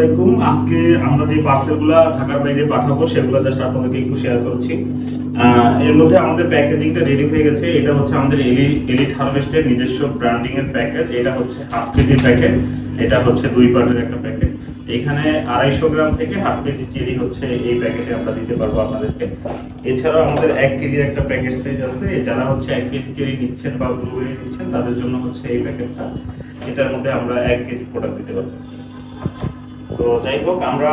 আলাইকুম। আজকে আমরা যে পার্সেলগুলো ঢাকার বাইরে পাঠাবো সেগুলো জাস্ট আপনাদেরকে একটু শেয়ার করছি। এর মধ্যে আমাদের প্যাকেজিংটা রেডি হয়ে গেছে। এটা হচ্ছে আমাদের এলিট হারভেস্টের নিজস্ব ব্র্যান্ডিং এর প্যাকেজ। এটা হচ্ছে হাফ কেজির প্যাকেট, এটা হচ্ছে 2 পার্টের একটা প্যাকেট। এখানে 250 গ্রাম থেকে হাফ কেজি চেরি হচ্ছে এই প্যাকেটে আমরা দিতে পারবো আপনাদেরকে। এছাড়াও আমাদের 1 কেজির একটা প্যাকেট সাইজ আছে। যারা হচ্ছে 1 কেজি চেরি নিচ্ছেন বা ব্লুবেরি নিচ্ছেন তাদের জন্য হচ্ছে এই প্যাকেটটা। এটার মধ্যে আমরা 1 কেজি প্রোডাক্ট দিতে পারতেছি। তো যাই হোক, আমরা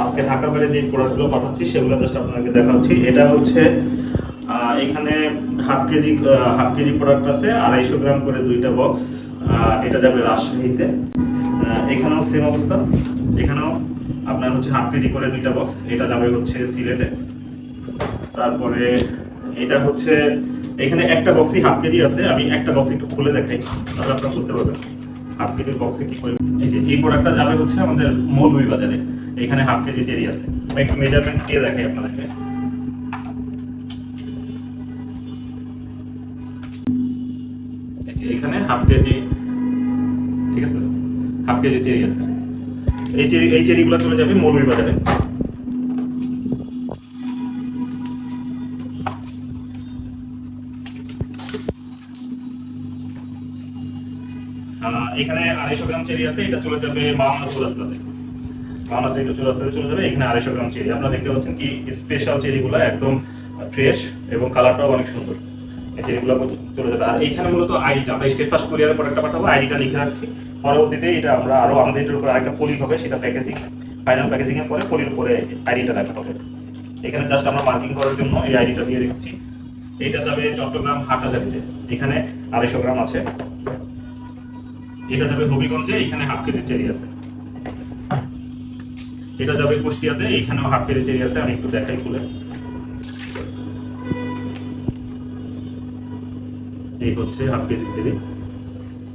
আজকে ঢাকার বাইরে যে প্রোডাক্টগুলো পাঠাচ্ছি সেগুলো জাস্ট আপনাদেরকে দেখাচ্ছি। এটা হচ্ছে এখানে হাফ কেজি প্রোডাক্ট আছে, 250 গ্রাম করে 2টা বক্স। এটা যাবে রাজশাহীতে। এখানেও সেম অবস্থা, এখানেও আপনার হচ্ছে হাফ কেজি করে 2টা বক্স, এটা যাবে হচ্ছে সিলেটে। তারপরে এটা হচ্ছে এখানে একটা বক্সই হাফ কেজি আছে। আমি একটা বক্স একটু খুলে দেখাই, তাহলে আপনারা বুঝতে পারবেন হাফ কেজির বক্সে কি করে। এই যে এই প্রোডাক্টটা যাবে হচ্ছে আমাদের মৌলভীবাজারে। এখানে হাফ কেজি চেরি আছে। আমি একটু মেজারমেন্ট দিয়ে দেখাই আপনাদেরকে। এখানে হাফ কেজি, ঠিক আছে, হাফ কেজি চেরি আছে। এই চেরিগুলো চলে যাবে মৌলভীবাজারে। এখানে 250 গ্রাম চেরি আছে, এটা চলে যাবে মাওনা চৌরাস্তাতে। মাওনা থেকে চৌরাস্তাতে চলে যাবে। এখানে 250 গ্রাম চেরি। আপনারা দেখতে পাচ্ছেন কি স্পেশাল চেরিগুলো একদম ফ্রেশ এবং কালারটাও অনেক সুন্দর। এই চেরিগুলো চলে যাবে। আর এইখানে মূলত আইডিটা আমরা স্টেট ফার্স্ট কুরিয়ারে প্রোডাক্টটা পাঠাবো, আইডিটা লিখে রাখছি। পরবর্তীতে এটা আমরা আরো আমাদের এটার উপর আরেকটা পলি হবে, সেটা প্যাকেজিং, ফাইনাল প্যাকেজিং এর পরে পলির উপরে আইডিটা রাখা হবে। এখানে জাস্ট আমরা মার্কিং করার জন্য এই আইডিটা দিয়ে রেখেছি। এটা যাবে চট্টগ্রাম হাটহাজারিতে, এখানে 250 গ্রাম আছে। এটা যাবে হবিগঞ্জে, এখানে হাফ কেজি চেরি আছে। এটা যাবে কুষ্টিয়াতে, এখানেও হাফ কেজি চেরি আছে। আমি একটু দেখাই খুলে। এই হচ্ছে হাফ কেজি চেরি,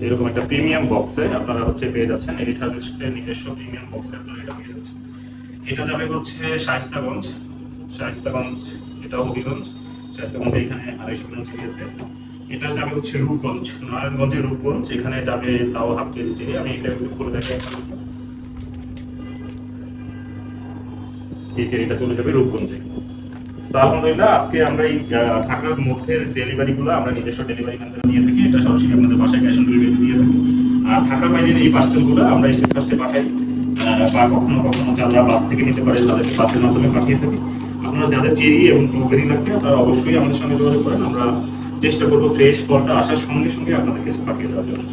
এরকম একটা প্রিমিয়াম বক্সে আপনারা হচ্ছে পেয়ে যাচ্ছেন। এলিট হারভেস্টের নিজস্ব প্রিমিয়াম বক্সে আপনারা এটা পেয়ে যাচ্ছেন। এটা যাবে হচ্ছে শায়েস্তাগঞ্জ, এটা হবিগঞ্জ, শায়েস্তাগঞ্জে এখানে 250 গ্রাম চেরি আছে। এটা যাবে হচ্ছে রূপগঞ্জ, নারায়ণগঞ্জের রূপগঞ্জ, এখানে যাবে তাও হাফ কেজি চেরি। আমি এটা একটু খুলে দেখাই। এই চেরিটা চলে যাবে রূপগঞ্জে। তো আলহামদুলিল্লাহ, আজকে আমরা এই ঢাকার মধ্যের ডেলিভারিগুলো আমরা নিজস্ব ডেলিভারি ম্যান দিয়ে থাকি। এটা সরাসরি আপনাদের বাসায় ক্যাশ অন ডেলিভারি দিয়ে থাকি। আর ঢাকার বাইরের এই পার্সেলগুলো আমরা স্টেট ফার্স্টে পাঠাই, বা কখনো কখনো যারা বাস থেকে নিতে পারে তাদেরকে বাসের মাধ্যমে পাঠিয়ে থাকি। আপনারা যাদের চেরি এবং ব্লুবেরি লাগবে আপনারা অবশ্যই আমাদের সঙ্গে যোগাযোগ করেন। আমরা চেষ্টা করবো ফ্রেশ ফলটা আসার সঙ্গে সঙ্গে আপনাদের কাছে পাঠিয়ে দেওয়ার জন্য।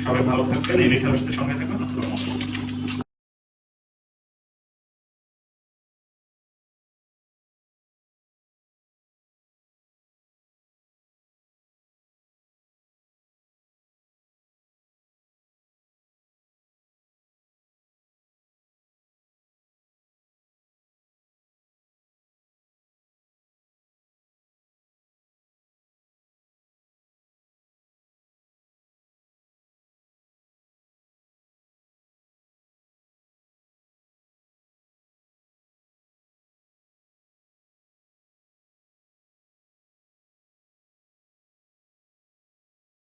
সবাই ভালো থাকবেন, এলিট হারভেস্টের সঙ্গে থাকবেন। আসসালামু আলাইকুম।